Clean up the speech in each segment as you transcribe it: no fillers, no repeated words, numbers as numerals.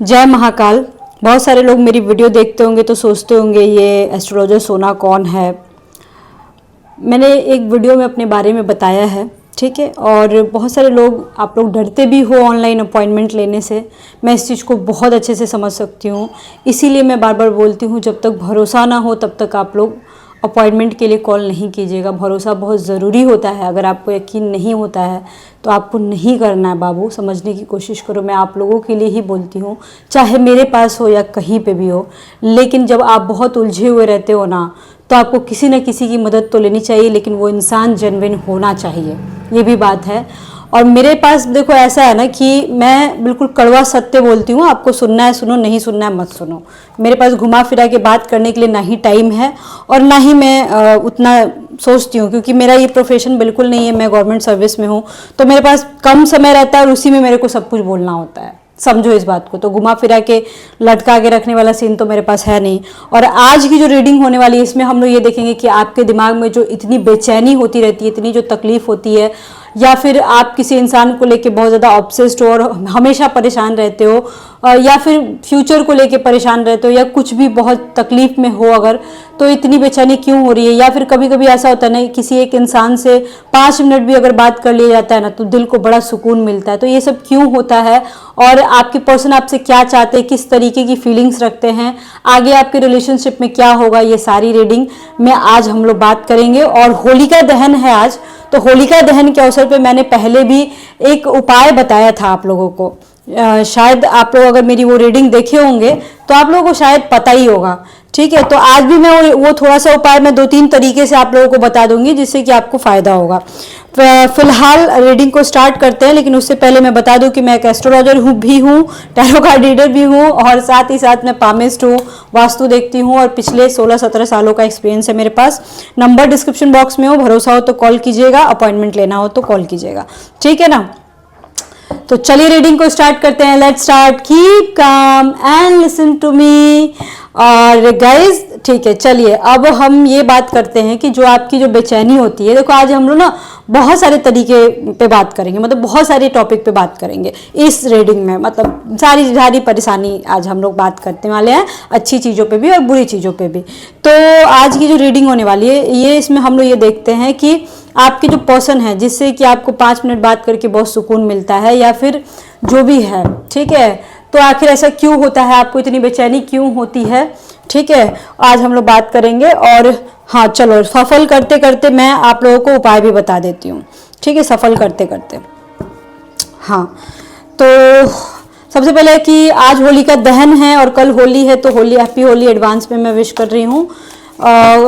जय महाकाल। बहुत सारे लोग मेरी वीडियो देखते होंगे तो सोचते होंगे ये एस्ट्रोलॉजर सोना कौन है। मैंने एक वीडियो में अपने बारे में बताया है, ठीक है। और बहुत सारे लोग, आप लोग डरते भी हो ऑनलाइन अपॉइंटमेंट लेने से। मैं इस चीज़ को बहुत अच्छे से समझ सकती हूँ, इसीलिए मैं बार बार बोलती हूँ जब तक भरोसा ना हो तब तक आप लोग अपॉइंटमेंट के लिए कॉल नहीं कीजिएगा। भरोसा बहुत ज़रूरी होता है। अगर आपको यकीन नहीं होता है तो आपको नहीं करना है बाबू, समझने की कोशिश करो। मैं आप लोगों के लिए ही बोलती हूँ, चाहे मेरे पास हो या कहीं पे भी हो। लेकिन जब आप बहुत उलझे हुए रहते हो ना, तो आपको किसी न किसी की मदद तो लेनी चाहिए, लेकिन वो इंसान जेन्युइन होना चाहिए, ये भी बात है। और मेरे पास देखो ऐसा है ना कि मैं बिल्कुल कड़वा सत्य बोलती हूँ। आपको सुनना है सुनो, नहीं सुनना है मत सुनो। मेरे पास घुमा फिरा के बात करने के लिए ना ही टाइम है और ना ही मैं उतना सोचती हूँ, क्योंकि मेरा ये प्रोफेशन बिल्कुल नहीं है। मैं गवर्नमेंट सर्विस में हूँ तो मेरे पास कम समय रहता है और उसी में मेरे को सब कुछ बोलना होता है, समझो इस बात को। तो घुमा फिरा के लटका के रखने वाला सीन तो मेरे पास है नहीं। और आज की जो रीडिंग होने वाली है इसमें हम लोग ये देखेंगे कि आपके दिमाग में जो इतनी बेचैनी होती रहती है, इतनी जो तकलीफ होती है, या फिर आप किसी इंसान को लेके बहुत ज़्यादा ऑब्सेस्ड हो और हमेशा परेशान रहते हो, या फिर फ्यूचर को लेके परेशान रहते हो, या कुछ भी बहुत तकलीफ में हो अगर, तो इतनी बेचैनी क्यों हो रही है। या फिर कभी कभी ऐसा होता है ना, किसी एक इंसान से 5 मिनट भी अगर बात कर लिया जाता है ना तो दिल को बड़ा सुकून मिलता है। तो ये सब क्यों होता है और आपके पर्सन आपसे क्या चाहते हैं, किस तरीके की फीलिंग्स रखते हैं, आगे आपके रिलेशनशिप में क्या होगा, ये सारी रीडिंग में आज हम लोग बात करेंगे। और होलिका दहन है आज, तो होलिका दहन के अवसर पे मैंने पहले भी एक उपाय बताया था आप लोगों को। शायद आप लोग अगर मेरी वो रीडिंग देखे होंगे तो आप लोगों को शायद पता ही होगा, ठीक है। तो आज भी मैं वो थोड़ा सा उपाय मैं 2-3 तरीके से आप लोगों को बता दूंगी जिससे कि आपको फायदा होगा। फिलहाल रीडिंग को स्टार्ट करते हैं, लेकिन उससे पहले मैं बता दूं कि मैं एक एस्ट्रोलॉजर भी हूँ, टैरो कार्ड रीडर भी हूँ, और साथ ही साथ मैं पामिस्ट हूँ, वास्तु देखती हूँ, और पिछले 16-17 सालों का एक्सपीरियंस है मेरे पास। नंबर डिस्क्रिप्शन बॉक्स में हो, भरोसा हो तो कॉल कीजिएगा, अपॉइंटमेंट लेना हो तो कॉल कीजिएगा, ठीक है ना। तो चलिए रीडिंग को स्टार्ट करते हैं। Let's start. Keep calm and listen to me. और गाइज, ठीक है, चलिए अब हम ये बात करते हैं कि जो आपकी जो बेचैनी होती है, देखो आज हम लोग ना बहुत सारे तरीके पे बात करेंगे, मतलब बहुत सारे टॉपिक पे बात करेंगे इस रीडिंग में। मतलब सारी सारी परेशानी आज हम लोग बात करने वाले हैं, अच्छी चीज़ों पे भी और बुरी चीज़ों पे भी। तो आज की जो रीडिंग होने वाली है ये, इसमें हम लोग ये देखते हैं कि आपकी जो पर्सन है जिससे कि आपको 5 मिनट बात करके बहुत सुकून मिलता है, या फिर जो भी है, ठीक है, तो आखिर ऐसा क्यों होता है, आपको इतनी बेचैनी क्यों होती है, ठीक है, आज हम लोग बात करेंगे। और हाँ चलो, सफल करते करते मैं आप लोगों को उपाय भी बता देती हूँ, ठीक है, सफल करते करते। हाँ, तो सबसे पहले कि आज होली का दहन है और कल होली है, तो होली, हैप्पी होली एडवांस में मैं विश कर रही हूँ।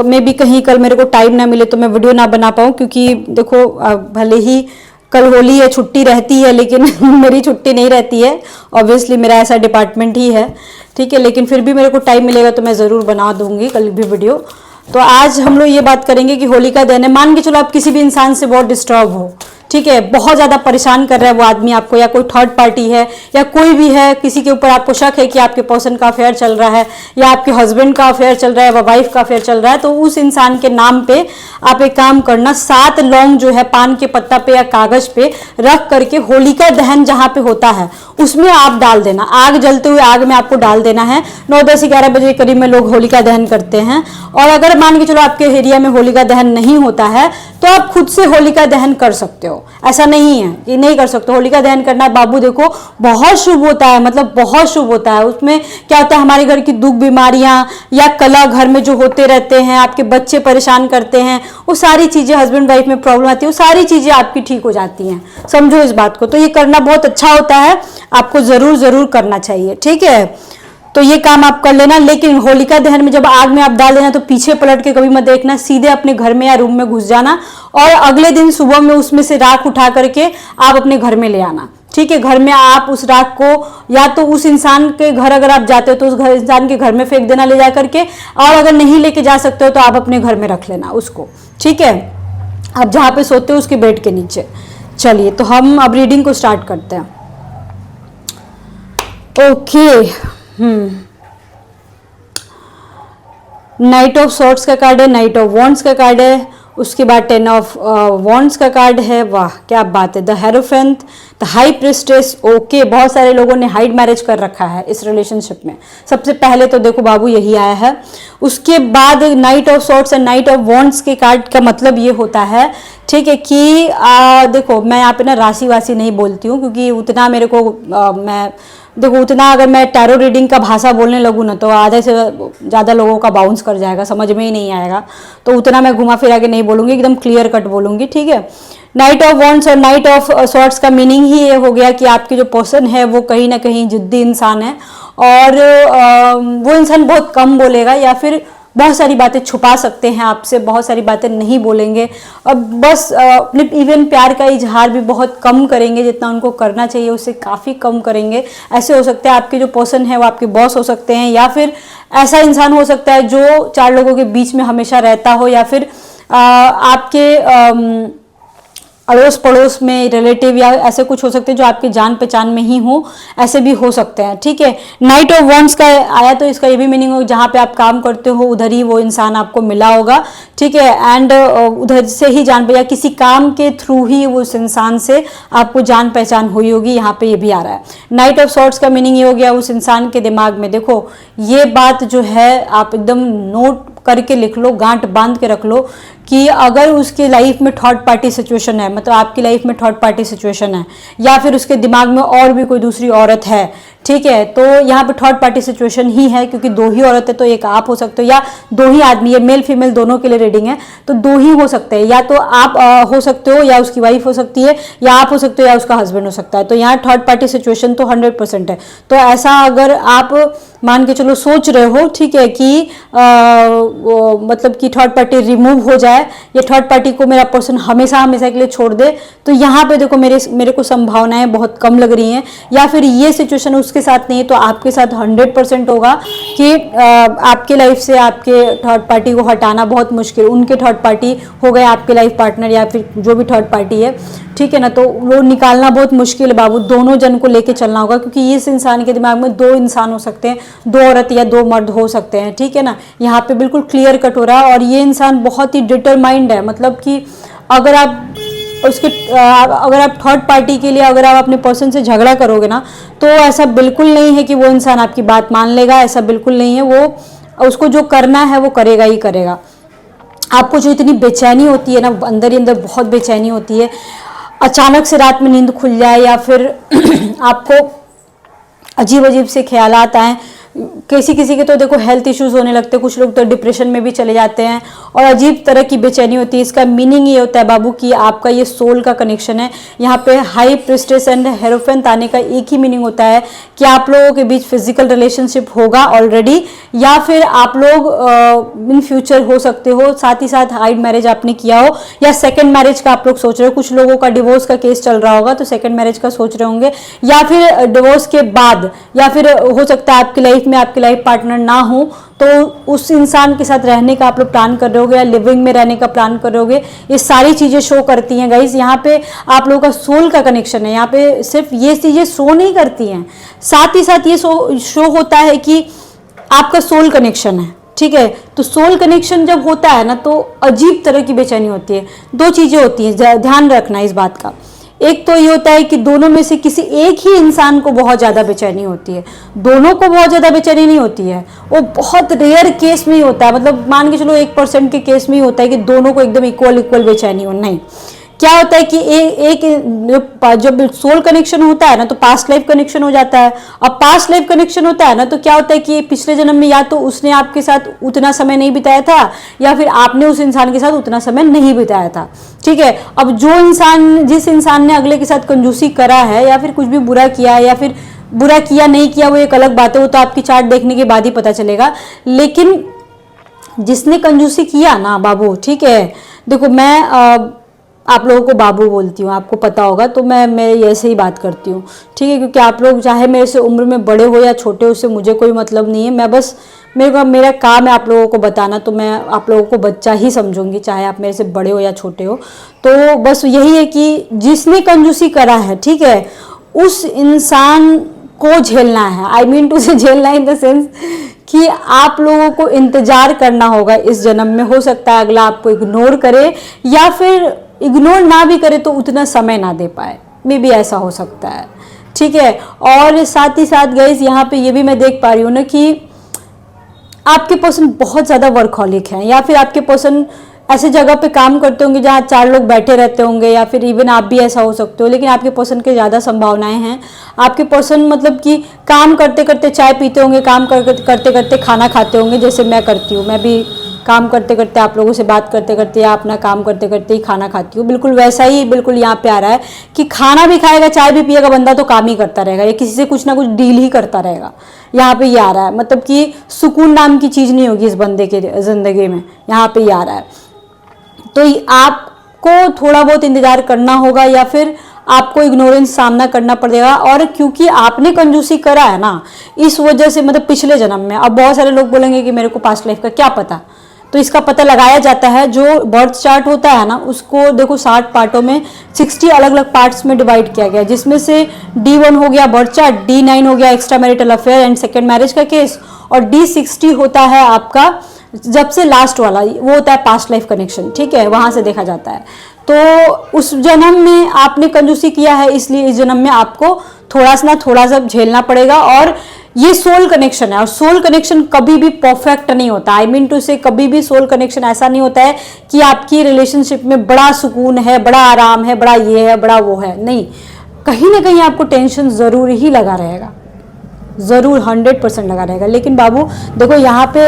मे भी कहीं कल मेरे को टाइम ना मिले तो मैं वीडियो ना बना पाऊँ, क्योंकि देखो भले ही कल होली है, छुट्टी रहती है, लेकिन मेरी छुट्टी नहीं रहती है। ऑब्वियसली मेरा ऐसा डिपार्टमेंट ही है, ठीक है, लेकिन फिर भी मेरे को टाइम मिलेगा तो मैं ज़रूर बना दूंगी कल भी वीडियो। तो आज हम लोग ये बात करेंगे कि होलिका दहन है। मान के चलो आप किसी भी इंसान से बहुत डिस्टर्ब हो, ठीक है, बहुत ज़्यादा परेशान कर रहा है वो आदमी आपको, या कोई थर्ड पार्टी है, या कोई भी है, किसी के ऊपर आपको शक है कि आपके पर्सन का अफेयर चल रहा है, या आपके हस्बैंड का अफेयर चल रहा है, या वाइफ का अफेयर चल रहा है, तो उस इंसान के नाम पे आप एक काम करना, 7 लौंग जो है पान के पत्ता पे या कागज पे रख करके होलिका दहन जहाँ पे होता है उसमें आप डाल देना। आग जलते हुए आग में आपको डाल देना है। 9, 10, 11 बजे करीब में लोग होलिका दहन करते हैं। और अगर मान के चलो आपके एरिया में होलिका दहन नहीं होता है तो आप खुद से होलिका दहन कर सकते हो, ऐसा नहीं है कि नहीं कर सकते। होलिका दहन करना बाबू देखो बहुत शुभ होता है, मतलब बहुत शुभ होता है। उसमें क्या होता है, हमारे घर की दुख बीमारियां या कला घर में जो होते रहते हैं, आपके बच्चे परेशान करते हैं, वो सारी चीजें, हस्बैंड वाइफ में प्रॉब्लम आती है, वो सारी चीजें आपकी ठीक हो जाती हैं, समझो इस बात को। तो ये करना बहुत अच्छा होता है, आपको जरूर जरूर करना चाहिए, ठीक है। तो ये काम आप कर लेना। लेकिन होलिका दहन में जब आग में आप डाल देना तो पीछे पलट के कभी मत देखना, सीधे अपने घर में या रूम में घुस जाना, और अगले दिन सुबह में उसमें से राख उठा करके आप अपने घर में ले आना, ठीक है। घर में आप उस राख को या तो उस इंसान के घर अगर आप जाते हो तो उस इंसान के घर में फेंक देना ले जा करके, और अगर नहीं लेके जा सकते हो तो आप अपने घर में रख लेना उसको, ठीक है, आप जहाँ पे सोते हो उसके बेड के नीचे। चलिए, तो हम अब रीडिंग को स्टार्ट करते हैं। ओके, नाइट ऑफ सॉर्ड्स का कार्ड है, नाइट ऑफ वॉन्ड्स का कार्ड है, उसके बाद 10 ऑफ वॉन्ड्स का कार्ड है, वाह क्या बात है, the hierophant, the high priestess. Okay, बहुत सारे लोगों ने हाइड मैरिज कर रखा है इस रिलेशनशिप में। सबसे पहले तो देखो बाबू यही आया है। उसके बाद night of swords and night of wands के कार्ड का मतलब ये होता है, ठीक है, कि देखो मैं यहाँ पे ना राशि वासी नहीं बोलती हूँ, क्योंकि उतना मेरे को मैं देखो उतना अगर मैं टैरो रीडिंग का भाषा बोलने लगूँ ना तो आधे से ज़्यादा लोगों का बाउंस कर जाएगा, समझ में ही नहीं आएगा। तो उतना मैं घुमा फिरा के नहीं बोलूँगी, एकदम क्लियर कट बोलूँगी, ठीक है। नाइट ऑफ वॉन्ड्स और नाइट ऑफ सॉर्ड्स का मीनिंग ही ये हो गया कि आपकी जो पर्सन है वो कहीं ना कहीं जिद्दी इंसान है, और वो इंसान बहुत कम बोलेगा, या फिर बहुत सारी बातें छुपा सकते हैं आपसे, बहुत सारी बातें नहीं बोलेंगे। अब बस अपने इवन प्यार का इजहार भी बहुत कम करेंगे, जितना उनको करना चाहिए उससे काफ़ी कम करेंगे। ऐसे हो सकता है आपके जो पर्सन है वो आपके बॉस हो सकते हैं, या फिर ऐसा इंसान हो सकता है जो चार लोगों के बीच में हमेशा रहता हो, या फिर आपके अड़ोस पड़ोस में रिलेटिव या ऐसे कुछ हो सकते हैं जो आपके जान पहचान में ही हो, ऐसे भी हो सकते हैं, ठीक है। नाइट ऑफ वॉन्ड्स का आया तो इसका ये भी मीनिंग हो जहाँ पे आप काम करते हो उधर ही वो इंसान आपको मिला होगा, ठीक है, एंड उधर से ही जान पहचान, किसी काम के थ्रू ही उस इंसान से आपको जान पहचान हुई होगी, यहाँ पे ये भी आ रहा है। नाइट ऑफ सॉर्ड्स का मीनिंग ये हो गया उस इंसान के दिमाग में, देखो ये बात जो है आप एकदम नोट करके लिख लो, गांठ बांध के रख लो कि अगर उसके लाइफ में थर्ड पार्टी सिचुएशन है, मतलब आपकी लाइफ में थर्ड पार्टी सिचुएशन है, या फिर उसके दिमाग में और भी कोई दूसरी औरत है, ठीक है, तो यहाँ पे थर्ड पार्टी सिचुएशन ही है, क्योंकि दो ही औरत है तो एक आप हो सकते हो या दो ही आदमी, ये मेल फीमेल दोनों के लिए रीडिंग है, तो दो ही हो सकते हैं, या तो आप हो सकते हो या उसकी वाइफ हो सकती है, या आप हो सकते हो या उसका हस्बैंड हो सकता है। तो यहाँ थर्ड पार्टी सिचुएशन तो 100% है। तो ऐसा अगर आप मान के चलो सोच रहे हो, ठीक है, कि मतलब कि थर्ड पार्टी रिमूव हो जाए या थर्ड पार्टी को मेरा पर्सन हमेशा हमेशा के लिए छोड़ दे, तो यहाँ पे देखो मेरे को संभावनाएं बहुत कम लग रही हैं, या फिर ये सिचुएशन उसके साथ नहीं है तो आपके साथ 100% होगा कि आपके लाइफ से आपके थर्ड पार्टी को हटाना बहुत मुश्किल, उनके थर्ड पार्टी हो गए आपके लाइफ पार्टनर या फिर जो भी थर्ड पार्टी है, ठीक है ना, तो वो निकालना बहुत मुश्किल है बाबू, दोनों जन को लेके चलना होगा, क्योंकि इस इंसान के दिमाग में दो इंसान हो सकते हैं, दो औरत या दो मर्द हो सकते हैं, ठीक है ना, यहाँ पे बिल्कुल क्लियर कट हो रहा है। और ये इंसान बहुत ही डिटरमाइंड है, मतलब कि अगर आप थर्ड पार्टी के लिए अगर आप अपने पर्सन से झगड़ा करोगे ना, तो ऐसा बिल्कुल नहीं है कि वो इंसान आपकी बात मान लेगा, ऐसा बिल्कुल नहीं है। वो उसको जो करना है वो करेगा ही करेगा। आपको जो इतनी बेचैनी होती है ना, अंदर ही अंदर बहुत बेचैनी होती है, अचानक से रात में नींद खुल जाए, या फिर आपको अजीब अजीब से ख्यालात आए, किसी किसी के तो देखो हेल्थ इश्यूज होने लगते हैं, कुछ लोग तो डिप्रेशन में भी चले जाते हैं, और अजीब तरह की बेचैनी होती है। इसका मीनिंग ये होता है बाबू कि आपका ये सोल का कनेक्शन है। यहाँ पे हाई प्रिस्टेस एंड हेरोफेंट आने का एक ही मीनिंग होता है कि आप लोगों के बीच फिजिकल रिलेशनशिप होगा ऑलरेडी, या फिर आप लोग इन फ्यूचर हो सकते हो, साथ ही साथ हाइड मैरिज आपने किया हो, या सेकेंड मैरिज का आप लोग सोच रहे हो। कुछ लोगों का डिवोर्स का केस चल रहा होगा तो सेकेंड मैरिज का सोच रहे होंगे, या फिर डिवोर्स के बाद, या फिर हो सकता है आपकी लाइफ में आपके लाइफ पार्टनर ना हो तो उस इंसान के साथ रहने का आप लोग प्लान कर रहे होगे, या लिविंग में रहने का प्लान कर रहे होगे। ये सारी चीजें शो करती हैं गाइज। यहाँ पे आप लोगों का सोल का कनेक्शन है, यहाँ पे सिर्फ ये चीजें शो नहीं करती हैं, साथ ही साथ ये शो होता है कि आपका सोल कनेक्शन है, ठीक है। तो सोल कनेक्शन जब होता है ना तो अजीब तरह की बेचैनी होती है। दो चीजें होती हैं, ध्यान रखना इस बात का। एक तो ये होता है कि दोनों में से किसी एक ही इंसान को बहुत ज़्यादा बेचैनी होती है, दोनों को बहुत ज़्यादा बेचैनी नहीं होती है, वो बहुत रेयर केस में ही होता है। मतलब मान के चलो 1% के केस में ही होता है कि दोनों को एकदम इक्वल बेचैनी हो। नहीं, क्या होता है कि जब सोल कनेक्शन होता है ना तो पास्ट लाइफ कनेक्शन हो जाता है। अब पास्ट लाइफ कनेक्शन होता है ना तो क्या होता है कि पिछले जन्म में या तो उसने आपके साथ उतना समय नहीं बिताया था, या फिर आपने उस इंसान के साथ उतना समय नहीं बिताया था, ठीक है। अब जिस इंसान ने अगले के साथ कंजूसी करा है, या फिर कुछ भी बुरा किया है, या फिर बुरा किया नहीं किया वो एक अलग बात है, वो तो आपकी चार्ट देखने के बाद ही पता चलेगा। लेकिन जिसने कंजूसी किया ना बाबू, ठीक है, देखो मैं आप लोगों को बाबू बोलती हूँ, आपको पता होगा, तो मैं ऐसे ही बात करती हूँ, ठीक है, क्योंकि आप लोग चाहे मेरे से उम्र में बड़े हो या छोटे हो, उससे मुझे कोई मतलब नहीं है। मैं बस मेरा काम है आप लोगों को बताना, तो मैं आप लोगों को बच्चा ही समझूंगी, चाहे आप मेरे से बड़े हो या छोटे हो। तो बस यही है कि जिसने कंजूसी करा है, ठीक है, उस इंसान को झेलना है। आई मीन टू से झेलना इन द सेंस कि आप लोगों को इंतजार करना होगा इस जन्म में। हो सकता है अगला आपको इग्नोर करे, या फिर इग्नोर ना भी करे तो उतना समय ना दे पाए, मे भी ऐसा हो सकता है, ठीक है। और साथ ही साथ गाइस यहाँ पे ये भी मैं देख पा रही हूँ ना कि आपके पर्सन बहुत ज़्यादा वर्कहॉलिक हैं, या फिर आपके पर्सन ऐसे जगह पे काम करते होंगे जहाँ 4 लोग बैठे रहते होंगे, या फिर इवन आप भी ऐसा हो सकते हो, लेकिन आपके पर्सन के ज़्यादा संभावनाएं हैं। आपके पर्सन मतलब कि काम करते करते चाय पीते होंगे, काम करते करते खाना खाते होंगे, जैसे मैं करती हूँ। मैं भी काम करते करते, आप लोगों से बात करते करते या अपना काम करते करते ही खाना खाती हूँ। बिल्कुल वैसा ही बिल्कुल यहाँ पे आ रहा है कि खाना भी खाएगा, चाय भी पिएगा बंदा तो काम ही करता रहेगा, या किसी से कुछ ना कुछ डील ही करता रहेगा। यहाँ पे ये आ रहा है, मतलब कि सुकून नाम की चीज़ नहीं होगी इस बंदे के ज़िंदगी में, यहाँ पे ये आ रहा है। तो आपको थोड़ा बहुत इंतजार करना होगा, या फिर आपको इग्नोरेंस सामना करना पड़ेगा। और क्योंकि आपने कंजूसी करा है ना, इस वजह से मतलब पिछले जन्म में, अब बहुत सारे लोग बोलेंगे कि मेरे को पास्ट लाइफ का क्या पता, तो इसका पता लगाया जाता है। जो बर्थ चार्ट होता है ना, उसको देखो 60 पार्टों में 60 अलग अलग पार्ट्स में डिवाइड किया गया, जिसमें से D1 हो गया बर्थ चार्ट, D9 हो गया extra marital affair and second marriage का केस, और D60 होता है आपका जब से लास्ट वाला, वो होता है पास्ट लाइफ कनेक्शन, ठीक है, वहां से देखा जाता है। तो उस जन्म में आपने कंजूसी किया है, इसलिए इस जन्म में आपको थोड़ा सा झेलना पड़ेगा। और ये सोल कनेक्शन है, और सोल कनेक्शन कभी भी परफेक्ट नहीं होता। आई मीन टू से कभी भी सोल कनेक्शन ऐसा नहीं होता है कि आपकी रिलेशनशिप में बड़ा सुकून है, बड़ा आराम है, बड़ा ये है, बड़ा वो है, नहीं। कहीं ना कहीं आपको टेंशन जरूर ही लगा रहेगा, ज़रूर 100% लगा रहेगा। लेकिन बाबू देखो यहाँ पे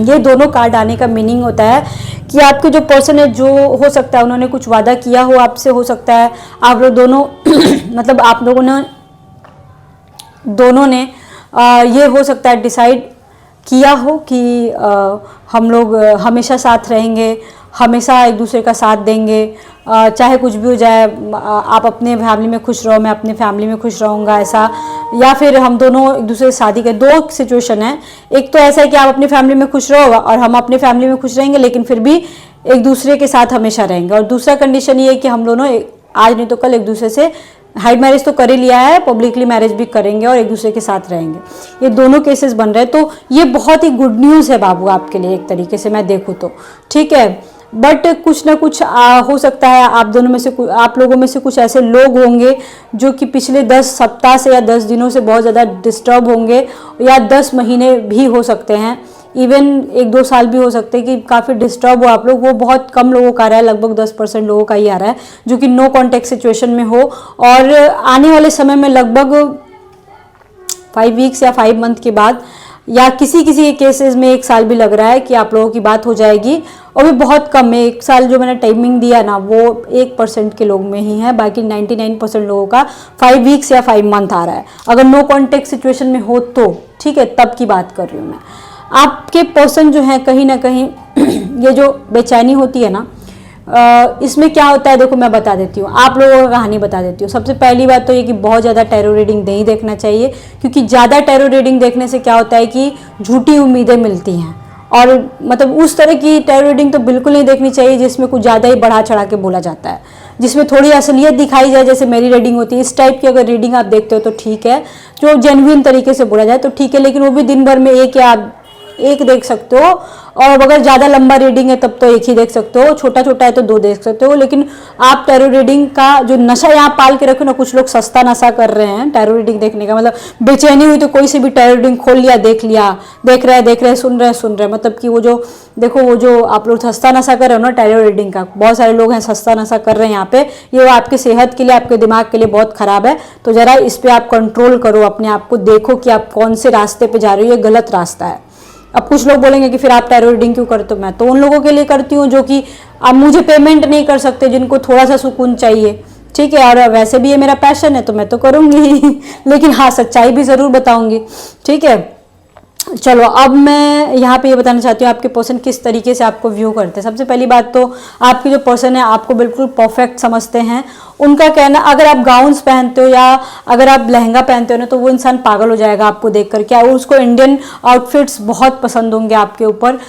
ये दोनों कार्ड आने का मीनिंग होता है कि आपके जो पर्सन है, जो हो सकता है उन्होंने कुछ वादा किया हो आपसे, हो सकता है आप लोग दोनों मतलब आप लोगों ने दोनों ने ये हो सकता है डिसाइड किया हो कि हम लोग हमेशा साथ रहेंगे, हमेशा एक दूसरे का साथ देंगे, चाहे कुछ भी हो जाए, आप अपने फैमिली में खुश रहो, मैं अपने फैमिली में खुश रहूँगा, ऐसा। या फिर हम दोनों एक दूसरे से शादी करें। दो सिचुएशन है, एक तो ऐसा है कि आप अपनी फैमिली में खुश रहो और हम अपने फैमिली में खुश रहेंगे, लेकिन फिर भी एक दूसरे के साथ हमेशा रहेंगे। और दूसरा कंडीशन ये है कि हम दोनों आज नहीं तो कल एक दूसरे से हाइड मैरिज तो कर ही लिया है, पब्लिकली मैरिज भी करेंगे और एक दूसरे के साथ रहेंगे। ये दोनों केसेस बन रहे हैं, तो ये बहुत ही गुड न्यूज़ है बाबू आपके लिए, एक तरीके से मैं देखूँ तो, ठीक है। बट कुछ ना कुछ हो सकता है आप दोनों में से, आप लोगों में से कुछ ऐसे लोग होंगे जो कि पिछले 10 सप्ताह से या 10 दिनों से बहुत ज़्यादा डिस्टर्ब होंगे, या 10 महीने भी हो सकते हैं, इवन 1-2 साल भी हो सकते हैं कि काफ़ी डिस्टर्ब हो आप लोग। वो बहुत कम लोगों का आ रहा है, लगभग 10% लोगों का ही आ रहा है जो कि नो कॉन्टेक्ट सिचुएशन में हो। और आने वाले समय में लगभग 5 वीक्स या 5 मंथ के बाद, या किसी किसी केसेस में 1 साल भी लग रहा है कि आप लोगों की बात हो जाएगी। और भी बहुत कम है, 1 साल जो मैंने टाइमिंग दिया ना, वो 1% के लोग में ही है, बाकी 99% लोगों का 5 वीक्स या 5 मंथ आ रहा है, अगर नो कॉन्टेक्ट सिचुएशन में हो तो, ठीक है, तब की बात कर रही हूँ मैं। आपके पर्सन जो है कहीं ना कहीं ये जो बेचैनी होती है ना, इसमें क्या होता है देखो मैं बता देती हूँ, आप लोगों का कहानी बता देती हूँ। सबसे पहली बात तो ये कि बहुत ज़्यादा टैरो रीडिंग नहीं देखना चाहिए, क्योंकि ज़्यादा टैरो रीडिंग देखने से क्या होता है कि झूठी उम्मीदें मिलती हैं। और मतलब उस तरह की टैरो रीडिंग तो बिल्कुल नहीं देखनी चाहिए जिसमें कुछ ज़्यादा ही बढ़ा चढ़ा के बोला जाता है, जिसमें थोड़ी असलियत दिखाई जाए, जैसे मेरी रीडिंग होती है। इस टाइप की अगर रीडिंग आप देखते हो तो ठीक है, जो जेन्युइन तरीके से बोला जाए तो ठीक है, लेकिन वो भी दिन भर में एक देख सकते हो, और अगर ज़्यादा लंबा रीडिंग है तब तो एक ही देख सकते हो, छोटा छोटा है तो 2 देख सकते हो। लेकिन आप टैरो रीडिंग का जो नशा यहाँ पाल के रखो ना, कुछ लोग सस्ता नशा कर रहे हैं टैरो रीडिंग देखने का, मतलब बेचैनी हुई तो कोई से भी टैरो रीडिंग खोल लिया, देख रहे, सुन रहे, मतलब कि वो जो देखो, वो जो आप लोग सस्ता नशा कर रहे हो ना टैरो रीडिंग का, बहुत सारे लोग हैं सस्ता नशा कर रहे हैं यहाँ पे। ये आपके सेहत के लिए, आपके दिमाग के लिए बहुत खराब है, तो ज़रा इस पर आप कंट्रोल करो अपने आप को, देखो कि आप कौन से रास्ते पे जा रहे हो, ये गलत रास्ता है। अब कुछ लोग बोलेंगे कि फिर आप टैरो रीडिंग क्यों करते हो? मैं तो उन लोगों के लिए करती हूँ जो कि अब मुझे पेमेंट नहीं कर सकते, जिनको थोड़ा सा सुकून चाहिए, ठीक है। और वैसे भी ये मेरा पैशन है तो मैं तो करूँगी ही लेकिन हाँ, सच्चाई भी ज़रूर बताऊँगी, ठीक है। चलो अब मैं यहाँ पे ये बताना चाहती हूँ आपके पर्सन किस तरीके से आपको व्यू करते हैं। सबसे पहली बात तो आपके जो पर्सन है आपको बिल्कुल परफेक्ट समझते हैं, उनका कहना, अगर आप गाउन्स पहनते हो या अगर आप लहंगा पहनते हो ना, तो वो इंसान पागल हो जाएगा आपको देखकर। क्या उसको इंडियन आउटफिट्स बहुत पसंद होंगे आपके ऊपर,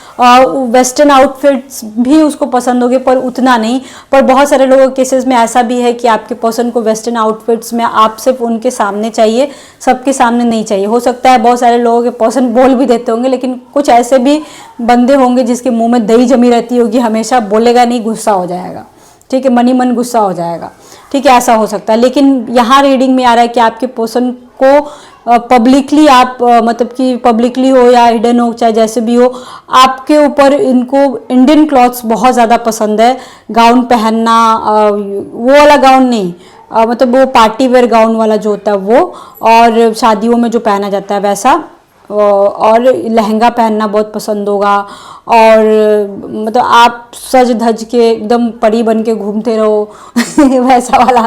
वेस्टर्न आउटफिट्स भी उसको पसंद होंगे पर उतना नहीं। पर बहुत सारे लोगों के केसेस में ऐसा भी है कि आपके पर्सन को वेस्टर्न आउटफिट्स में आप सिर्फ उनके सामने चाहिए, सबके सामने नहीं चाहिए। हो सकता है बहुत सारे लोगों के पर्सन बोल भी देते होंगे, लेकिन कुछ ऐसे भी बंदे होंगे जिसके मुंह में दही जमी रहती होगी, हमेशा बोलेगा नहीं, गुस्सा हो जाएगा, ठीक है, मनी मन गुस्सा हो जाएगा, ठीक है, ऐसा हो सकता है। लेकिन यहाँ रीडिंग में आ रहा है कि आपके पर्सन को पब्लिकली आप मतलब कि पब्लिकली हो या हिडन हो, चाहे जैसे भी हो, आपके ऊपर इनको इंडियन क्लॉथ्स बहुत ज़्यादा पसंद है। गाउन पहनना, वो वाला गाउन नहीं, मतलब वो पार्टी वेयर गाउन वाला जो होता है वो, और शादियों में जो पहना जाता है वैसा, और लहंगा पहनना बहुत पसंद होगा। और मतलब आप सज धज के एकदम परी बन के घूमते रहो वैसा वाला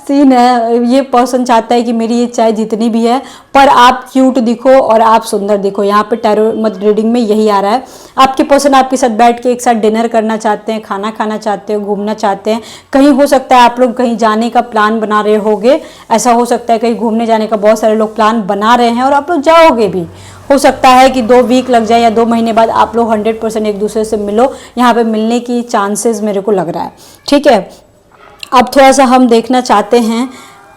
सीन है। ये पर्सन चाहता है कि मेरी ये चाय जितनी भी है, पर आप क्यूट दिखो और आप सुंदर दिखो। यहाँ पे टैरो मतलब रीडिंग में यही आ रहा है। आपके पर्सन आपके साथ बैठ के एक साथ डिनर करना चाहते हैं, खाना खाना चाहते हैं, घूमना चाहते हैं। कहीं हो सकता है आप लोग कहीं जाने का प्लान बना रहे होगे, ऐसा हो सकता है कहीं घूमने जाने का बहुत सारे लोग प्लान बना रहे हैं और आप लोग जाओगे भी। हो सकता है कि 2 वीक लग जाए या 2 महीने बाद आप लोग 100% एक दूसरे से मिलो। यहाँ पे मिलने की चांसेस मेरे को लग रहा है, ठीक है। अब थोड़ा सा हम देखना चाहते हैं,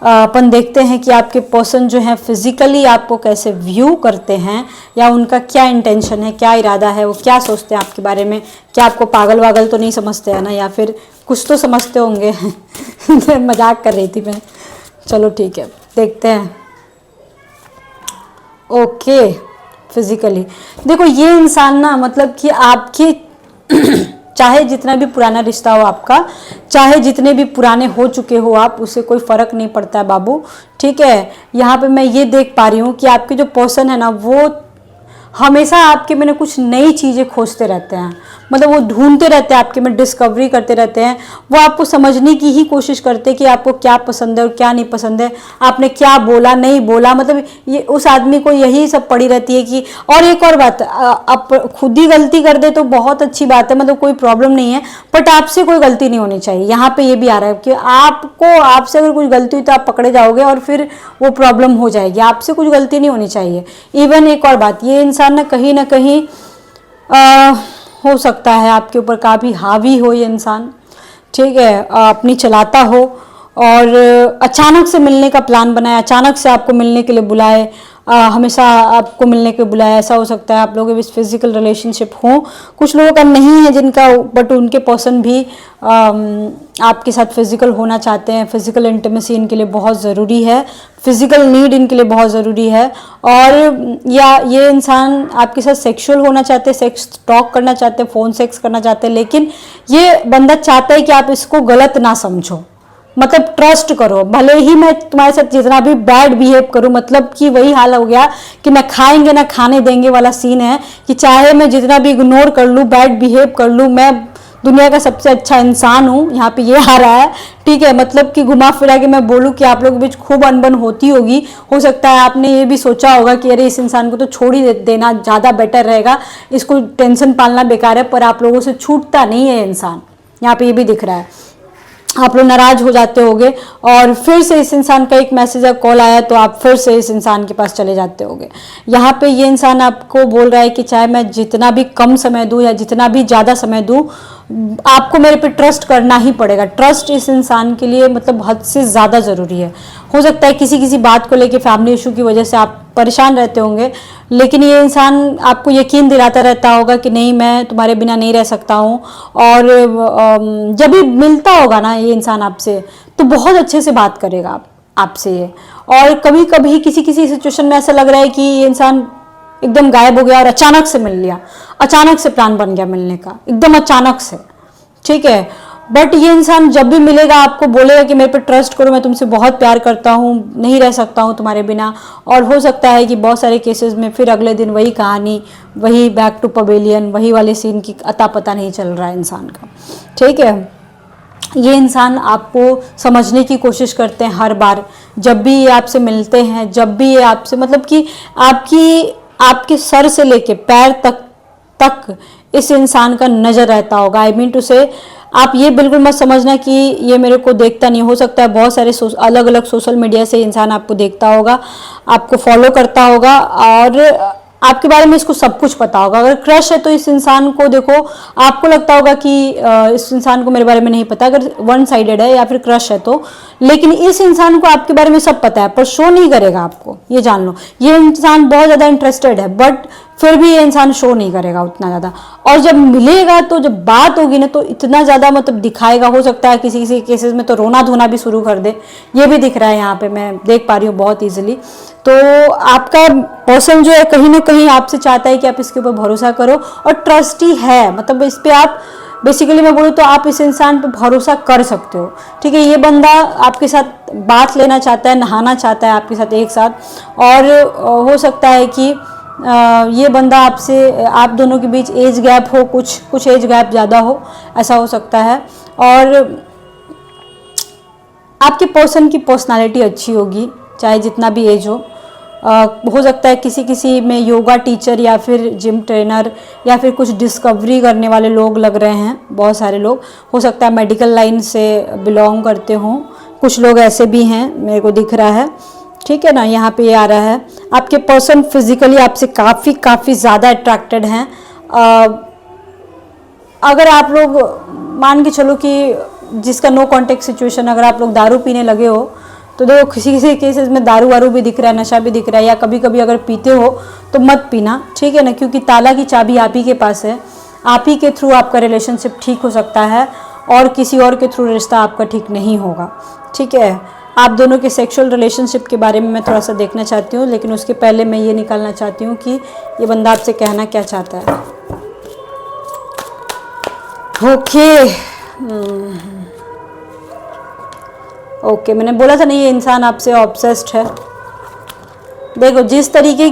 अपन देखते हैं कि आपके पर्सन जो है फिजिकली आपको कैसे व्यू करते हैं, या उनका क्या इंटेंशन है, क्या इरादा है, वो क्या सोचते हैं आपके बारे में। क्या आपको पागल वागल तो नहीं समझते हैं ना, या फिर कुछ तो समझते होंगे मजाक कर रही थी मैं। चलो ठीक है, देखते हैं। ओके, फिजिकली देखो ये इंसान ना, मतलब कि आपके चाहे जितना भी पुराना रिश्ता हो आपका, चाहे जितने भी पुराने हो चुके हो आप, उससे कोई फर्क नहीं पड़ता है बाबू, ठीक है। यहाँ पे मैं ये देख पा रही हूँ कि आपके जो पर्सन है ना, वो हमेशा आपके में कुछ नई चीज़ें खोजते रहते हैं। मतलब वो ढूंढते रहते हैं आपके में, डिस्कवरी करते रहते हैं। वो आपको समझने की ही कोशिश करते हैं कि आपको क्या पसंद है और क्या नहीं पसंद है, आपने क्या बोला नहीं बोला। मतलब ये उस आदमी को यही सब पड़ी रहती है कि, और एक और बात, आप खुद ही गलती कर दे तो बहुत अच्छी बात है, मतलब कोई प्रॉब्लम नहीं है, बट आपसे कोई गलती नहीं होनी चाहिए। यहाँ पे ये भी आ रहा है कि आपसे अगर कुछ गलती हुई तो आप पकड़े जाओगे और फिर वो प्रॉब्लम हो जाएगी। आपसे कुछ गलती नहीं होनी चाहिए। इवन एक और बात, ये इंसान ना कहीं हो सकता है आपके ऊपर काफ़ी हावी हो ये इंसान, ठीक है, अपनी चलाता हो और अचानक से मिलने का प्लान बनाए, अचानक से आपको मिलने के लिए बुलाए, हमेशा आपको मिलने के बुलाया। ऐसा हो सकता है आप लोगों के बीच फिजिकल रिलेशनशिप हो, कुछ लोगों का नहीं है जिनका, बट उनके पर्सन भी आपके साथ फिजिकल होना चाहते हैं। फिजिकल इंटीमेसी इनके लिए बहुत ज़रूरी है, फिजिकल नीड इनके लिए बहुत ज़रूरी है। और या ये इंसान आपके साथ सेक्सुअल होना चाहते हैं, सेक्स टॉक करना चाहते हैं, फ़ोन सेक्स करना चाहते हैं, लेकिन ये बंदा चाहता है कि आप इसको गलत ना समझो, मतलब ट्रस्ट करो। भले ही मैं तुम्हारे साथ जितना भी बैड बिहेव करूं, मतलब कि वही हाल हो गया कि ना खाएंगे ना खाने देंगे वाला सीन है, कि चाहे मैं जितना भी इग्नोर कर लूं, बैड बिहेव कर लूं, मैं दुनिया का सबसे अच्छा इंसान हूं। यहाँ पे ये आ रहा है, ठीक है। मतलब कि घुमा फिरा के मैं बोलूं कि आप लोगों के बीच खूब अनबन होती होगी। हो सकता है आपने ये भी सोचा होगा कि अरे इस इंसान को तो छोड़ ही देना ज़्यादा बेटर रहेगा, इसको टेंशन पालना बेकार है, पर आप लोगों से छूटता नहीं है इंसान। यहाँ पे ये भी दिख रहा है, आप लोग नाराज हो जाते होगे और फिर से इस इंसान का एक मैसेज या कॉल आया तो आप फिर से इस इंसान के पास चले जाते होगे। यहाँ पे ये इंसान आपको बोल रहा है कि चाहे मैं जितना भी कम समय दूं या जितना भी ज़्यादा समय दूं, आपको मेरे पे ट्रस्ट करना ही पड़ेगा। ट्रस्ट इस इंसान के लिए मतलब हद से ज़्यादा ज़रूरी है। हो सकता है किसी बात को लेके फैमिली इशू की वजह से आप परेशान रहते होंगे, लेकिन ये इंसान आपको यकीन दिलाता रहता होगा कि नहीं, मैं तुम्हारे बिना नहीं रह सकता हूँ। और जब भी मिलता होगा ना ये इंसान आपसे, तो बहुत अच्छे से बात करेगा आपसे ये। और कभी कभी किसी सिचुएशन में ऐसा लग रहा है कि ये इंसान एकदम गायब हो गया और अचानक से मिल लिया, अचानक से प्लान बन गया मिलने का, एकदम अचानक से, ठीक है। बट ये इंसान जब भी मिलेगा आपको बोलेगा कि मेरे पे ट्रस्ट करो, मैं तुमसे बहुत प्यार करता हूँ, नहीं रह सकता हूँ तुम्हारे बिना। और हो सकता है कि बहुत सारे केसेस में फिर अगले दिन वही कहानी, वही बैक टू पवेलियन, वही वाले सीन की अता पता नहीं चल रहा है इंसान का, ठीक है। ये इंसान आपको समझने की कोशिश करते हैं हर बार, जब भी ये आपसे मिलते हैं, जब भी ये आपसे, मतलब कि आपके सर से लेके पैर तक इस इंसान का नज़र रहता होगा। आई मीन टू से आप ये बिल्कुल मत समझना कि ये मेरे को देखता नहीं। हो सकता है बहुत सारे अलग अलग सोशल मीडिया से इंसान आपको देखता होगा, आपको फॉलो करता होगा और आपके बारे में इसको सब कुछ पता होगा। अगर क्रश है तो इस इंसान को देखो, आपको लगता होगा कि इस इंसान को मेरे बारे में नहीं पता, अगर वन साइडेड है या फिर क्रश है तो। लेकिन इस इंसान को आपके बारे में सब पता है, पर शो नहीं करेगा आपको, ये जान लो। ये इंसान बहुत ज़्यादा इंटरेस्टेड है, बट फिर भी ये इंसान शो नहीं करेगा उतना ज़्यादा। और जब मिलेगा तो जब बात होगी ना तो इतना ज़्यादा मतलब दिखाएगा। हो सकता है किसी किसी केसेस में तो रोना धोना भी शुरू कर दे, ये भी दिख रहा है यहाँ पे, मैं देख पा रही हूँ बहुत ईजिली। तो आपका पर्सन जो है कहीं ना कहीं आपसे चाहता है कि आप इसके ऊपर भरोसा करो और ट्रस्टी है, मतलब इस पर आप बेसिकली मैं बोलूँ तो आप इस इंसान पे भरोसा कर सकते हो। ठीक है, ये बंदा आपके साथ बात लेना चाहता है, नहाना चाहता है आपके साथ एक साथ, और हो सकता है कि ये बंदा आपसे, आप दोनों के बीच एज गैप हो, कुछ एज गैप ज़्यादा हो, ऐसा हो सकता है। और आपके पर्सन की पर्सनालिटी अच्छी होगी, चाहे जितना भी एज हो सकता है किसी किसी में योगा टीचर या फिर जिम ट्रेनर या फिर कुछ डिस्कवरी करने वाले लोग लग रहे हैं, बहुत सारे लोग। हो सकता है मेडिकल लाइन से बिलोंग करते हों, कुछ लोग ऐसे भी हैं, मेरे को दिख रहा है। ठीक है ना, यहाँ पे ये आ रहा है। आपके पर्सन फिजिकली आपसे काफ़ी ज़्यादा अट्रैक्टेड हैं। अगर आप लोग मान के चलो कि जिसका नो कॉन्टेक्ट सिचुएशन, अगर आप लोग दारू पीने लगे हो तो देखो किसी किसी केसेस में दारू वारू भी दिख रहा है, नशा भी दिख रहा है, या कभी कभी अगर पीते हो तो मत पीना। ठीक है ना, क्योंकि ताला की चाबी आप ही के पास है। आप ही के थ्रू आपका रिलेशनशिप ठीक हो सकता है और किसी और के थ्रू रिश्ता आपका ठीक नहीं होगा। ठीक है, आप दोनों के सेक्सुअल रिलेशनशिप के बारे में मैं थोड़ा सा देखना चाहती हूँ, लेकिन उसके पहले मैं ये निकालना चाहती हूँ कि ये बंदा आपसे कहना क्या चाहता है। ओके, मैंने बोला था ना ये इंसान आपसे ऑब्सेस्ड है। देखो जिस तरीके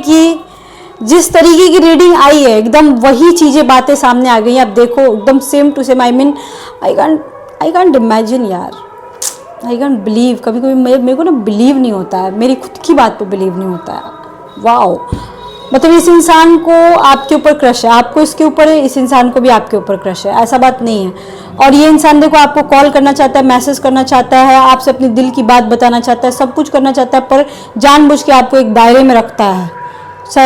की रीडिंग आई है, एकदम वही चीज़ें बातें सामने आ गई। आप देखो एकदम same to same. I mean I can't imagine यार, आई कांट बिलीव। कभी कभी मेरे को ना बिलीव नहीं होता है, मेरी खुद की बात पे बिलीव नहीं होता है। वाओ, मतलब इस इंसान को आपके ऊपर क्रश है, आपको इसके ऊपर है, इस इंसान को भी आपके ऊपर क्रश है, ऐसा बात नहीं है। और ये इंसान देखो आपको कॉल करना चाहता है, मैसेज करना चाहता है, आपसे अपने दिल की बात बताना चाहता है, सब कुछ करना चाहता है, पर जानबूझ के आपको एक दायरे में रखता है।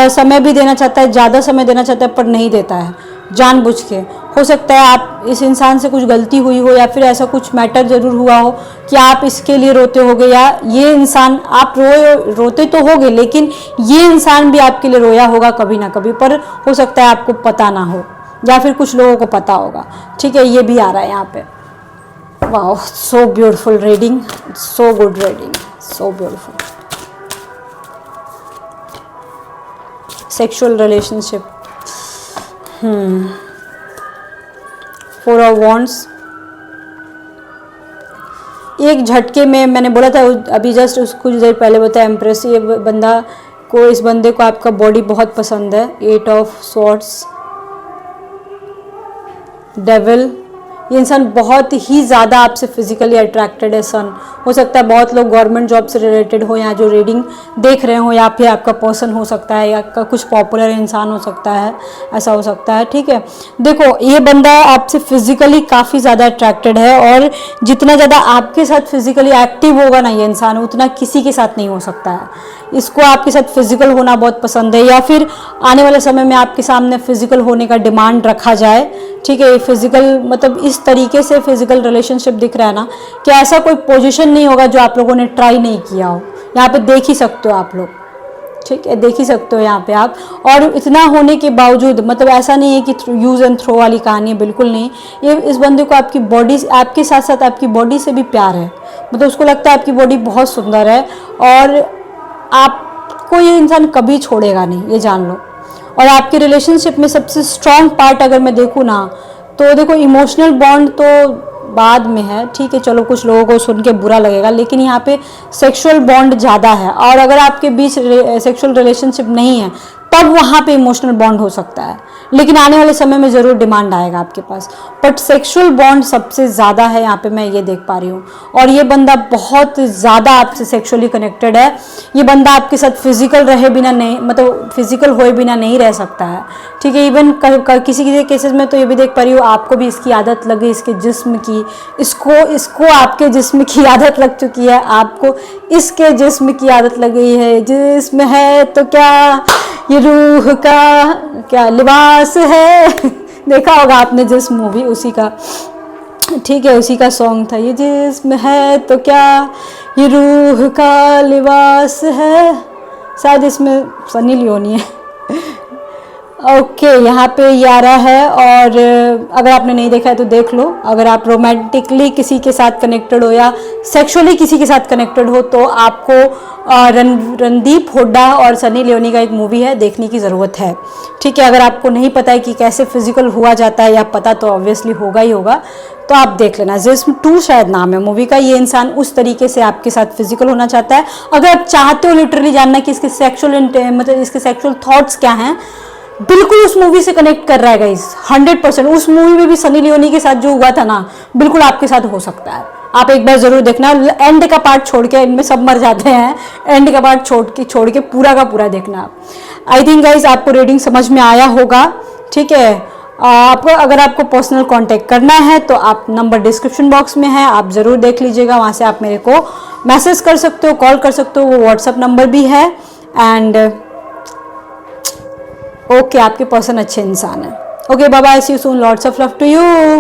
समय भी देना चाहता है, ज़्यादा समय देना चाहता है, पर नहीं देता है जानबूझ के। हो सकता है आप इस इंसान से कुछ गलती हुई हो या फिर ऐसा कुछ मैटर ज़रूर हुआ हो कि आप इसके लिए रोते होगे, या ये इंसान, आप रोते तो होगे लेकिन ये इंसान भी आपके लिए रोया होगा कभी ना कभी, पर हो सकता है आपको पता ना हो या फिर कुछ लोगों को पता होगा। ठीक है, ये भी आ रहा है यहाँ पे। Wow, so beautiful reading, so good reading, so beautiful. Sexual relationship, 4 of wands. एक झटके में, मैंने बोला था अभी जस्ट कुछ देर पहले बताया, एम्प्रेस। ये बंदा को, इस बंदे को आपका बॉडी बहुत पसंद है। 8 ऑफ स्वॉर्ड्स, डेविल। ये इंसान बहुत ही ज़्यादा आपसे फिजिकली अट्रैक्टेड है। सन, हो सकता है बहुत लोग गवर्नमेंट जॉब से रिलेटेड हो, या जो रीडिंग देख रहे हो, या फिर आपका पर्सन हो सकता है, या कुछ पॉपुलर इंसान हो सकता है, ऐसा हो सकता है। ठीक है, देखो ये बंदा आपसे फिजिकली काफ़ी ज़्यादा अट्रैक्टेड है, और जितना ज़्यादा आपके साथ फिजिकली एक्टिव होगा ना ये इंसान, उतना किसी के साथ नहीं हो सकता है। इसको आपके साथ फिजिकल होना बहुत पसंद है, या फिर आने वाले समय में आपके सामने फिजिकल होने का डिमांड रखा जाए। ठीक है, फिजिकल मतलब इस तरीके से फिजिकल रिलेशनशिप दिख रहा है ना कि ऐसा कोई पोजीशन नहीं होगा जो आप लोगों ने ट्राई नहीं किया हो। यहाँ पे देख ही सकते हो आप लोग। ठीक है, देख ही सकते हो यहाँ पे आप। और इतना होने के बावजूद, मतलब ऐसा नहीं है कि यूज़ एंड थ्रो वाली कहानी है, बिल्कुल नहीं। ये इस बंदे को आपकी बॉडी, आपके साथ साथ आपकी बॉडी से भी प्यार है। मतलब उसको लगता है आपकी बॉडी बहुत सुंदर है, और आपको ये इंसान कभी छोड़ेगा नहीं, ये जान लो। और आपके रिलेशनशिप में सबसे स्ट्रॉन्ग पार्ट अगर मैं देखूँ ना, तो देखो इमोशनल बॉन्ड तो बाद में है। ठीक है, चलो कुछ लोगों को सुन के बुरा लगेगा, लेकिन यहाँ पे सेक्सुअल बॉन्ड ज़्यादा है। और अगर आपके बीच सेक्सुअल रिलेशनशिप नहीं है तब वहाँ पे इमोशनल बॉन्ड हो सकता है, लेकिन आने वाले समय में ज़रूर डिमांड आएगा आपके पास। बट सेक्सुअल बॉन्ड सबसे ज़्यादा है यहाँ पे, मैं ये देख पा रही हूँ। और ये बंदा बहुत ज़्यादा आपसे सेक्सुअली कनेक्टेड है। ये बंदा आपके साथ फिजिकल रहे बिना नहीं, मतलब फिजिकल होए बिना नहीं रह सकता है, ठीक है। इवन किसी किसी केसेस में तो ये भी देख पा रही हूँ आपको भी इसकी आदत लग गई, इसके जिस्म की, इसको आपके जिस्म की आदत लग चुकी है, आपको इसके जिस्म की आदत लग गई है। जिस्म है तो क्या ये रूह का क्या लिबास है देखा होगा आपने जिस मूवी, उसी का, ठीक है, उसी का सॉन्ग था ये, जिस्म है तो क्या ये रूह का लिबास है, शायद इसमें सनी लियोनी है ओके यहाँ पे ये आ रहा है। और अगर आपने नहीं देखा है तो देख लो। अगर आप रोमांटिकली किसी के साथ कनेक्टेड हो या सेक्सुअली किसी के साथ कनेक्टेड हो तो आपको रणदीप हुड्डा और सनी लियोनी का एक मूवी है, देखने की ज़रूरत है, ठीक है। अगर आपको नहीं पता है कि कैसे फिजिकल हुआ जाता है, या पता तो ऑब्वियसली होगा ही होगा, तो आप देख लेना। जिस्म 2 शायद नाम है मूवी का। ये इंसान उस तरीके से आपके साथ फिजिकल होना चाहता है। अगर आप चाहते हो लिटरली जानना कि इसके सेक्सुअल मतलब इसके सेक्सुअल थॉट्स क्या हैं, बिल्कुल उस मूवी से कनेक्ट कर रहा है गाइस, 100%। उस मूवी में भी सनी लियोनी के साथ जो हुआ था ना, बिल्कुल आपके साथ हो सकता है। आप एक बार जरूर देखना, एंड का पार्ट छोड़ के, इनमें सब मर जाते हैं, एंड का पार्ट छोड़ के पूरा का पूरा देखना आप। आई थिंक गाइस आपको रीडिंग समझ में आया होगा, ठीक है। आपको अगर आपको पर्सनल कांटेक्ट करना है तो आप नंबर डिस्क्रिप्शन बॉक्स में है, आप ज़रूर देख लीजिएगा, वहाँ से आप मेरे को मैसेज कर सकते हो, कॉल कर सकते हो, वो व्हाट्सअप नंबर भी है। एंड ओके आपके पर्सन अच्छे इंसान है। Okay bye bye, see you soon, lots of love to you.